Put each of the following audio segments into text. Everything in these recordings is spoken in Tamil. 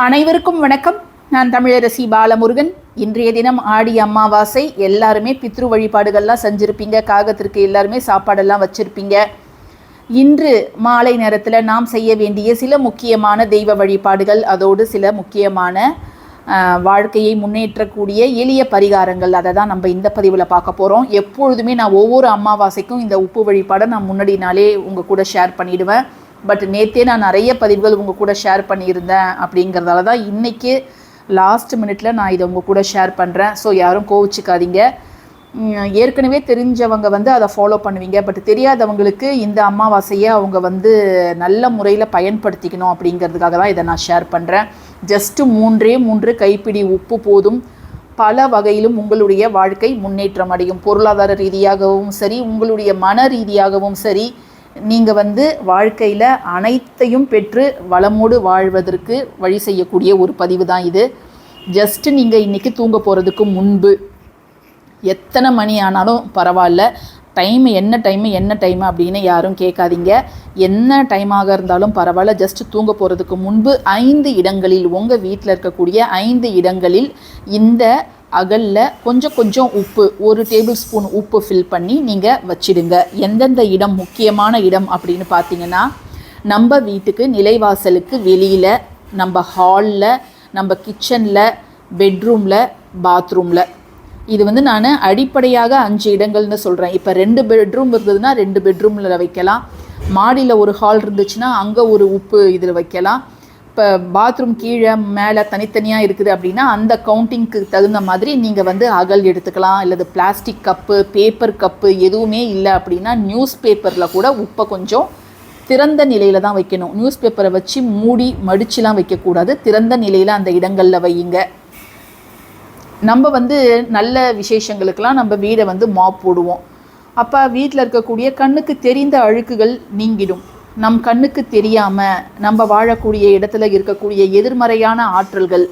அனைவருக்கும் வணக்கம். நான் தமிழரசி பாலமுருகன். இன்றைய தினம் ஆடி அமாவாசை. எல்லாருமே பித்ரு வழிபாடுகள்லாம் செஞ்சுருப்பீங்க. காகத்திற்கு எல்லாருமே சாப்பாடெல்லாம் வச்சுருப்பீங்க. இன்று மாலை நேரத்தில் நாம் செய்ய வேண்டிய சில முக்கியமான தெய்வ வழிபாடுகள், அதோடு சில முக்கியமான வாழ்க்கையை முன்னேற்றக்கூடிய எளிய பரிகாரங்கள், அதை தான் நம்ம இந்த பதிவில் பார்க்க போகிறோம். எப்பொழுதுமே நான் ஒவ்வொரு அமாவாசைக்கும் இந்த உப்பு வழிபாடை நான் முன்னாடி நாளே உங்கள் கூட ஷேர் பண்ணிவிடுவேன். பட் நேற்றே நான் நிறைய பதிவுகள் உங்கள் கூட ஷேர் பண்ணியிருந்தேன். அப்படிங்கிறதால தான் இன்றைக்கி லாஸ்ட் மினிட்ல நான் இதை உங்கள் கூட ஷேர் பண்ணுறேன். ஸோ யாரும் கோவிச்சிக்காதீங்க. ஏற்கனவே தெரிஞ்சவங்க அதை ஃபாலோ பண்ணுவீங்க. பட் தெரியாதவங்களுக்கு இந்த அமாவாசையை அவங்க நல்ல முறையில் பயன்படுத்திக்கணும் அப்படிங்கிறதுக்காக தான் இதை நான் ஷேர் பண்ணுறேன். ஜஸ்ட்டு 3 கைப்பிடி உப்பு போதும். பல வகையிலும் உங்களுடைய வாழ்க்கை முன்னேற்றம் அடையும். பொருளாதார ரீதியாகவும் சரி, உங்களுடைய மன ரீதியாகவும் சரி, நீங்கள் வாழ்க்கையில் அனைத்தையும் பெற்று வளமோடு வாழ்வதற்கு வழி செய்யக்கூடிய ஒரு பதிவு தான் இது. ஜஸ்ட்டு நீங்கள் இன்றைக்கி தூங்க போகிறதுக்கு முன்பு, எத்தனை மணி ஆனாலும் பரவாயில்ல, என்ன டைமு அப்படின்னு யாரும் கேட்காதீங்க. என்ன டைமாக இருந்தாலும் பரவாயில்ல, ஜஸ்ட்டு தூங்க போகிறதுக்கு முன்பு 5 இடங்களில், உங்கள் வீட்டில் இருக்கக்கூடிய 5 இடங்களில் இந்த அகலில் கொஞ்சம் உப்பு, 1 டேபிள் ஸ்பூன் உப்பு ஃபில் பண்ணி நீங்கள் வச்சிடுங்க. எந்தெந்த இடம் முக்கியமான இடம் அப்படின்னு பார்த்தீங்கன்னா, நம்ம வீட்டுக்கு நிலைவாசலுக்கு வெளியில், நம்ம ஹாலில், நம்ம கிச்சனில், பெட்ரூமில், பாத்ரூமில். இது நான் அடிப்படையாக 5 இடங்கள்னு சொல்கிறேன். இப்போ 2 பெட்ரூம் இருந்ததுன்னா 2 பெட்ரூமில் வைக்கலாம். மாடியில் ஒரு ஹால் இருந்துச்சுன்னா அங்கே ஒரு உப்பு இதில் வைக்கலாம். இப்போ பாத்ரூம் கீழே மேலே தனித்தனியாக இருக்குது அப்படின்னா அந்த கவுண்டிங்க்கு தகுந்த மாதிரி நீங்கள் அகல் எடுத்துக்கலாம். இல்லது பிளாஸ்டிக் கப்பு, பேப்பர் கப்பு எதுவுமே இல்லை அப்படின்னா நியூஸ் பேப்பரில் கூட உப்பை கொஞ்சம் திறந்த நிலையில் தான் வைக்கணும். நியூஸ் பேப்பரை வச்சு மூடி மடிச்சுலாம் வைக்கக்கூடாது. திறந்த நிலையில் அந்த இடங்களில் வையுங்க. நம்ம நல்ல விசேஷங்களுக்கெல்லாம் நம்ம வீடை மாப் போடுவோம். அப்போ வீட்டில் இருக்கக்கூடிய கண்ணுக்கு தெரிந்த அழுக்குகள் நீங்கிடும். நம் கண்ணுக்கு தெரியாமல் நம்ம வாழக்கூடிய இடத்துல இருக்கக்கூடிய எதிர்மறையான ஆற்றல்கள்,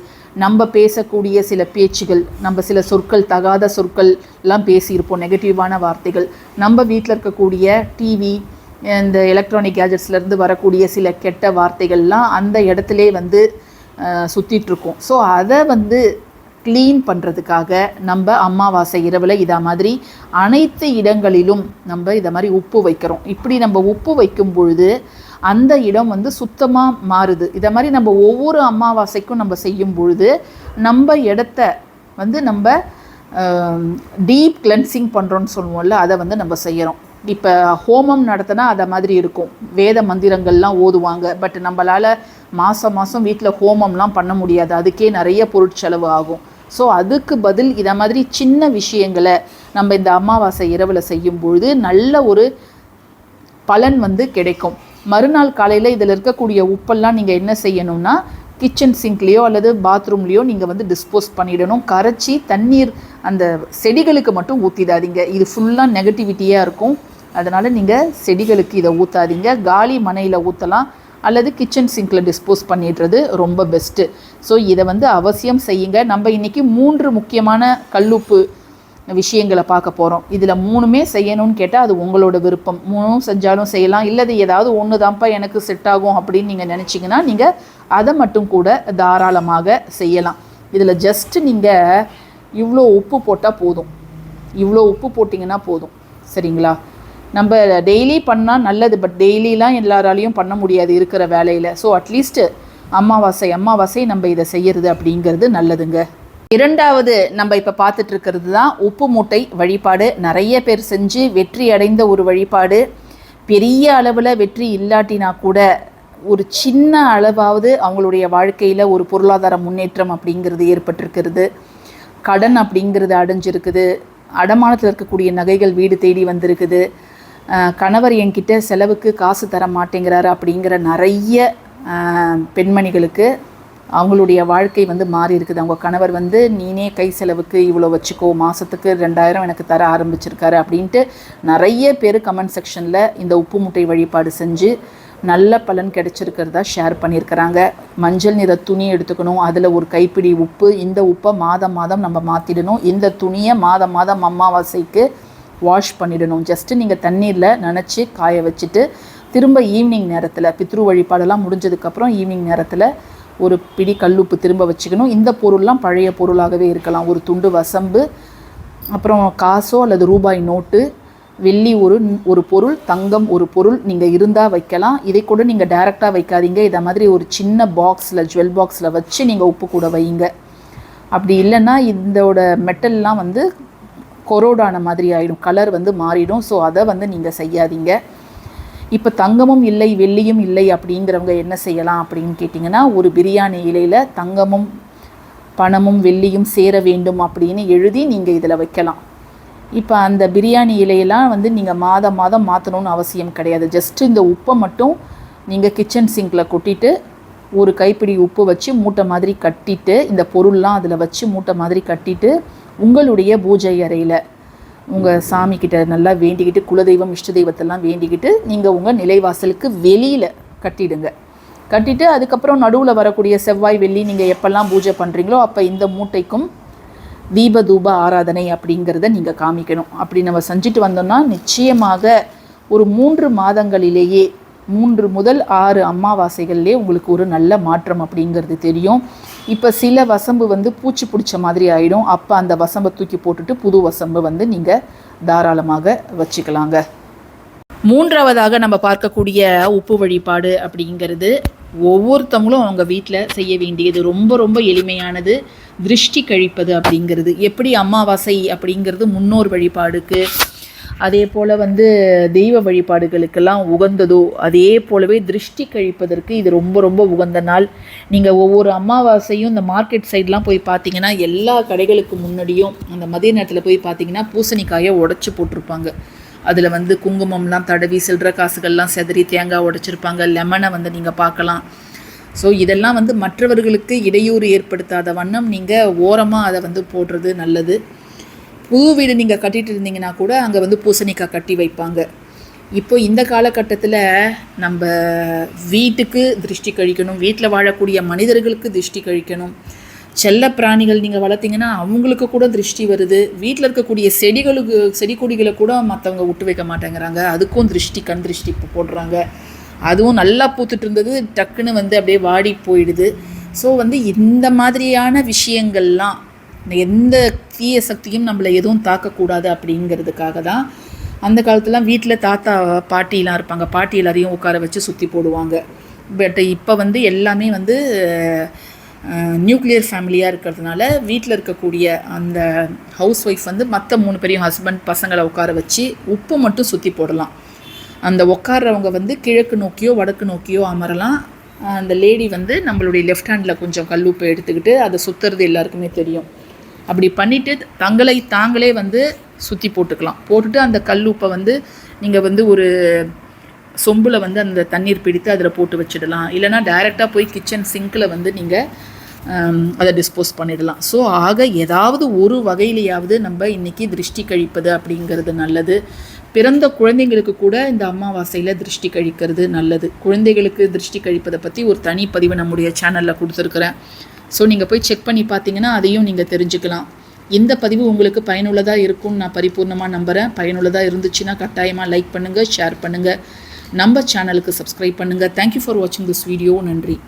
நம்ம பேசக்கூடிய சில பேச்சுகள், நம்ம சில சொற்கள், தகாத சொற்கள் எல்லாம் பேசியிருப்போம், நெகட்டிவான வார்த்தைகள், நம்ம வீட்டில் இருக்கக்கூடிய டிவி, இந்த எலக்ட்ரானிக் கேஜெட்ஸ்லேருந்து வரக்கூடிய சில கெட்ட வார்த்தைகள்லாம் அந்த இடத்துல சுற்றிட்டுருக்கோம். ஸோ அதை க்ளீன் பண்ணுறதுக்காக நம்ம அமாவாசை இரவில் இதை மாதிரி அனைத்து இடங்களிலும் நம்ம இதை மாதிரி உப்பு வைக்கிறோம். இப்படி நம்ம உப்பு வைக்கும் பொழுது அந்த இடம் சுத்தமாக மாறுது. இதை மாதிரி நம்ம ஒவ்வொரு அமாவாசைக்கும் நம்ம செய்யும் பொழுது நம்ம இடத்த நம்ம டீப் கிளென்சிங் பண்ணுறோன்னு சொல்லுவோம்ல, அதை நம்ம செய்கிறோம். இப்போ ஹோமம் நடத்தினா அதை மாதிரி இருக்கும். வேத மந்திரங்கள்லாம் ஓதுவாங்க. பட் நம்மளால் மாதம் வீட்டில் ஹோமம்லாம் பண்ண முடியாது. அதுக்கே நிறைய பொருட்செலவு ஆகும். ஸோ அதுக்கு பதில் இதை மாதிரி சின்ன விஷயங்களை நம்ம இந்த அமாவாசை இரவில் செய்யும்பொழுது நல்ல ஒரு பலன் கிடைக்கும். மறுநாள் காலையில் இதில் இருக்கக்கூடிய உப்பெல்லாம் நீங்கள் என்ன செய்யணும்னா, கிச்சன் சிங்க்லேயோ அல்லது பாத்ரூம்லேயோ நீங்கள் டிஸ்போஸ் பண்ணிடணும். கரைச்சி தண்ணீர் அந்த செடிகளுக்கு மட்டும் ஊற்றிடாதீங்க. இது ஃபுல்லாக நெகட்டிவிட்டியாக இருக்கும். அதனால் நீங்கள் செடிகளுக்கு இதை ஊற்றாதீங்க. காலி மனையில் ஊற்றலாம் அல்லது கிச்சன் சிங்கில் டிஸ்போஸ் பண்ணிடுறது ரொம்ப பெஸ்ட்டு. ஸோ இதை அவசியம் செய்யுங்க. நம்ம இன்றைக்கி 3 முக்கியமான கல்லுப்பு விஷயங்களை பார்க்க போகிறோம். இதில் 3மே செய்யணும்னு கேட்டால் அது உங்களோட விருப்பம். 3 செஞ்சாலும் செய்யலாம். இல்லது ஏதாவது ஒன்று தான்ப்பா எனக்கு செட் ஆகும் அப்படின்னு நீங்கள் நினச்சிங்கன்னா நீங்கள் அதை மட்டும் கூட தாராளமாக செய்யலாம். இதில் ஜஸ்ட்டு நீங்கள் இவ்வளோ உப்பு போட்டால் போதும். இவ்வளோ உப்பு போட்டிங்கன்னா போதும். சரிங்களா? நம்ம டெய்லி பண்ணால் நல்லது. பட் டெய்லிலாம் எல்லாராலையும் பண்ண முடியாது இருக்கிற வேலையில். ஸோ அட்லீஸ்ட்டு அமாவாசை நம்ம இதை செய்கிறது அப்படிங்கிறது நல்லதுங்க. இரண்டாவது நம்ம இப்போ பார்த்துட்ருக்கிறது தான் உப்பு மூட்டை வழிபாடு. நிறைய பேர் செஞ்சு வெற்றி அடைந்த ஒரு வழிபாடு. பெரிய அளவில் வெற்றி இல்லாட்டினா கூட ஒரு சின்ன அளவாவது அவங்களுடைய வாழ்க்கையில் ஒரு பொருளாதார முன்னேற்றம் அப்படிங்கிறது ஏற்பட்டிருக்கிறது. கடன் அப்படிங்கிறது அடைஞ்சிருக்குது. அடமானத்தில் இருக்கக்கூடிய நகைகள் வீடு தேடி வந்திருக்குது. கணவர் என்கிட்ட செலவுக்கு காசு தர மாட்டேங்கிறாரு அப்படிங்கிற நிறைய பெண்மணிகளுக்கு அவங்களுடைய வாழ்க்கை மாறி இருக்குது. அவங்க கணவர் நீனே கை செலவுக்கு இவ்வளோ வச்சுக்கோ, மாதத்துக்கு 2000 எனக்கு தர ஆரம்பிச்சிருக்காரு அப்படின்ட்டு நிறைய பேர் கமெண்ட் செக்ஷனில் இந்த உப்பு மூட்டை வழிபாடு செஞ்சு நல்ல பலன் கிடைச்சிருக்கிறதா ஷேர் பண்ணியிருக்கிறாங்க. மஞ்சள் நிற துணி எடுத்துக்கணும். அதில் ஒரு கைப்பிடி உப்பு. இந்த உப்பை மாதம் நம்ம மாற்றிடணும். இந்த துணியை மாதம் அமாவாசைக்கு வாஷ் பண்ணிடணும். ஜஸ்ட்டு நீங்கள் தண்ணீரில் நனைச்சி காய வச்சுட்டு திரும்ப ஈவினிங் நேரத்தில் பித்ரு வழிபாடெல்லாம் முடிஞ்சதுக்கப்புறம் ஈவினிங் நேரத்தில் ஒரு பிடி கல்லுப்பு திரும்ப வச்சுக்கணும். இந்த பொருள்லாம் பழைய பொருளாகவே இருக்கலாம். ஒரு துண்டு வசம்பு, அப்புறம் காசோ அல்லது ரூபாய் நோட்டு, வெள்ளி ஒரு பொருள், தங்கம் ஒரு பொருள் நீங்கள் இருந்தால் வைக்கலாம். இதை கூட நீங்கள் டைரெக்டாக வைக்காதீங்க. இதை மாதிரி ஒரு சின்ன பாக்ஸில், ஜுவல் பாக்ஸில் வச்சு நீங்கள் உப்பு கூட வைங்க. அப்படி இல்லைன்னா இதோட மெட்டல்லாம் வந்து கொரோடான மாதிரி ஆகிடும், கலர் வந்து மாறிடும். ஸோ அதை வந்து நீங்கள் செய்யாதீங்க. இப்போ தங்கமும் இல்லை வெள்ளியும் இல்லை அப்படிங்கிறவங்க என்ன செய்யலாம் அப்படின்னு கேட்டிங்கன்னா, ஒரு பிரியாணி இலையில் தங்கமும் பணமும் வெள்ளியும் சேர வேண்டும் அப்படின்னு எழுதி நீங்கள் இதில் வைக்கலாம். இப்போ அந்த பிரியாணி இலையெல்லாம் வந்து நீங்கள் மாதம் மாற்றணும்னு அவசியம் கிடையாது. ஜஸ்ட்டு இந்த உப்பை மட்டும் நீங்கள் கிச்சன் சிங்கில் கொட்டிட்டு ஒரு கைப்பிடி உப்பு வச்சு மூட்டை மாதிரி கட்டிட்டு, இந்த பொருள்லாம் அதில் வச்சு மூட்டை மாதிரி கட்டிட்டு, உங்களுடைய பூஜை அறையில் உங்கள் சாமிக்கிட்ட நல்லா வேண்டிக்கிட்டு, குலதெய்வம் இஷ்ட தெய்வத்தெல்லாம் வேண்டிக்கிட்டு நீங்கள் உங்கள் நிலைவாசலுக்கு வெளியில் கட்டிடுங்க. கட்டிட்டு அதுக்கப்புறம் நடுவில் வரக்கூடிய செவ்வாய் வெள்ளி நீங்கள் எப்போல்லாம் பூஜை பண்ணுறீங்களோ அப்போ இந்த மூட்டைக்கும் தீப தூப ஆராதனை அப்படிங்கிறத நீங்கள் காமிக்கணும். அப்படி நம்ம செஞ்சுட்டு வந்தோம்னா நிச்சயமாக ஒரு 3 மாதங்களிலேயே 3 முதல் 6 அமாவாசைகள்லேயே உங்களுக்கு ஒரு நல்ல மாற்றம் அப்படிங்கிறது தெரியும். இப்போ சில வசம்பு வந்து பூச்சி பிடிச்ச மாதிரி ஆகிடும். அப்போ அந்த வசம்பை தூக்கி போட்டுட்டு புது வசம்பு வந்து நீங்கள் தாராளமாக வச்சுக்கலாங்க. 3ஆவதாக நம்ம பார்க்கக்கூடிய உப்பு வழிபாடு அப்படிங்கிறது ஒவ்வொருத்தவங்களும் அவங்க வீட்டில் செய்ய வேண்டியது, ரொம்ப ரொம்ப எளிமையானது. திருஷ்டி கழிப்பது அப்படிங்கிறது எப்படி அமாவாசை அப்படிங்கிறது முன்னோர் வழிபாடுக்கு, அதே போல் வந்து தெய்வ வழிபாடுகளுக்கெல்லாம் உகந்ததோ அதே போலவே திருஷ்டி கழிப்பதற்கு இது ரொம்ப ரொம்ப உகந்த நாள். நீங்கள் ஒவ்வொரு அமாவாசையும் இந்த மார்க்கெட் சைட்லாம் போய் பார்த்தீங்கன்னா எல்லா கடைகளுக்கு முன்னாடியும் அந்த மதிய நேரத்தில் போய் பார்த்தீங்கன்னா பூசணிக்காயை உடச்சி போட்டிருப்பாங்க. அதில் வந்து குங்குமம்லாம் தடவி சில்லற காசுகள்லாம் செதறி தேங்காய் உடைச்சிருப்பாங்க. லெமனை வந்து நீங்கள் பார்க்கலாம். ஸோ இதெல்லாம் வந்து மற்றவர்களுக்கு இடையூறு ஏற்படுத்தாத வண்ணம் நீங்கள் ஓரமாக அதை வந்து போடுறது நல்லது. புது வீடு நீங்கள் கட்டிகிட்டு இருந்தீங்கன்னா கூட அங்கே வந்து பூசணிக்காய் கட்டி வைப்பாங்க. இப்போ இந்த காலகட்டத்தில் நம்ம வீட்டுக்கு திருஷ்டி கழிக்கணும், வீட்டில் வாழக்கூடிய மனிதர்களுக்கு திருஷ்டி கழிக்கணும். செல்ல பிராணிகள் நீங்கள் வளர்த்திங்கன்னா அவங்களுக்கு கூட திருஷ்டி வருது. வீட்டில் இருக்கக்கூடிய செடி கொடிகளை கூட மற்றவங்க விட்டு வைக்க மாட்டேங்கிறாங்க, அதுக்கும் திருஷ்டி, கண் திருஷ்டி இப்போ போடுறாங்க. அதுவும் நல்லா பூத்துட்டு இருந்தது டக்குன்னு வந்து அப்படியே வாடி போயிடுது. ஸோ வந்து இந்த மாதிரியான விஷயங்கள்லாம் எந்த தீய சக்தியும் நம்மளை எதுவும் தாக்கக்கூடாது அப்படிங்கிறதுக்காக தான் அந்த காலத்துலாம் வீட்டில் தாத்தா பாட்டிலாம் இருப்பாங்க, பாட்டி எல்லாரையும் உட்கார வச்சு சுற்றி போடுவாங்க. பட் இப்போ வந்து எல்லாமே வந்து நியூக்ளியர் ஃபேமிலியாக இருக்கிறதுனால வீட்டில் இருக்கக்கூடிய அந்த ஹவுஸ் ஒய்ஃப் வந்து மற்ற 3 பேரையும் ஹஸ்பண்ட் பசங்களை உட்கார வச்சு உப்பு மட்டும் சுற்றி போடலாம். அந்த உட்கார்றவங்க வந்து கிழக்கு நோக்கியோ வடக்கு நோக்கியோ அமரலாம். அந்த லேடி வந்து நம்மளுடைய லெஃப்ட் ஹேண்டில் கொஞ்சம் கல்லுப்பை எடுத்துக்கிட்டு அதை சுற்றுறது எல்லாருக்குமே தெரியும். அப்படி பண்ணிவிட்டு தாங்களே வந்து சுற்றி போட்டுக்கலாம். போட்டுட்டு அந்த கல்லுப்பை வந்து நீங்கள் வந்து ஒரு சொம்பில் வந்து அந்த தண்ணீர் பிடித்து அதில் போட்டு வச்சிடலாம். இல்லைனா டைரெக்டாக போய் கிச்சன் சிங்கில் வந்து நீங்கள் அதை டிஸ்போஸ் பண்ணிடலாம். ஸோ ஆக ஏதாவது ஒரு வகையிலையாவது நம்ம இன்றைக்கி திருஷ்டி கழிப்பது அப்படிங்கிறது நல்லது. பிறந்த குழந்தைங்களுக்கு கூட இந்த அமாவாசையில் திருஷ்டி கழிக்கிறது நல்லது. குழந்தைகளுக்கு திருஷ்டி கழிப்பதை பற்றி ஒரு தனி பதிவு நம்முடைய சேனலில் கொடுத்துருக்குறேன். ஸோ நீங்கள் போய் செக் பண்ணி பார்த்தீங்கன்னா அதையும் நீங்கள் தெரிஞ்சுக்கலாம். இந்த பதிவு உங்களுக்கு பயனுள்ளதாக இருக்கும்னு நான் பரிபூர்ணமாக நம்புகிறேன். பயனுள்ளதாக இருந்துச்சுன்னா கட்டாயமாக லைக் பண்ணுங்கள், ஷேர் பண்ணுங்கள், நம்ம சேனலுக்கு சப்ஸ்கிரைப் பண்ணுங்கள். தேங்க்யூ ஃபார் வாட்சிங் திஸ் வீடியோ. நன்றி.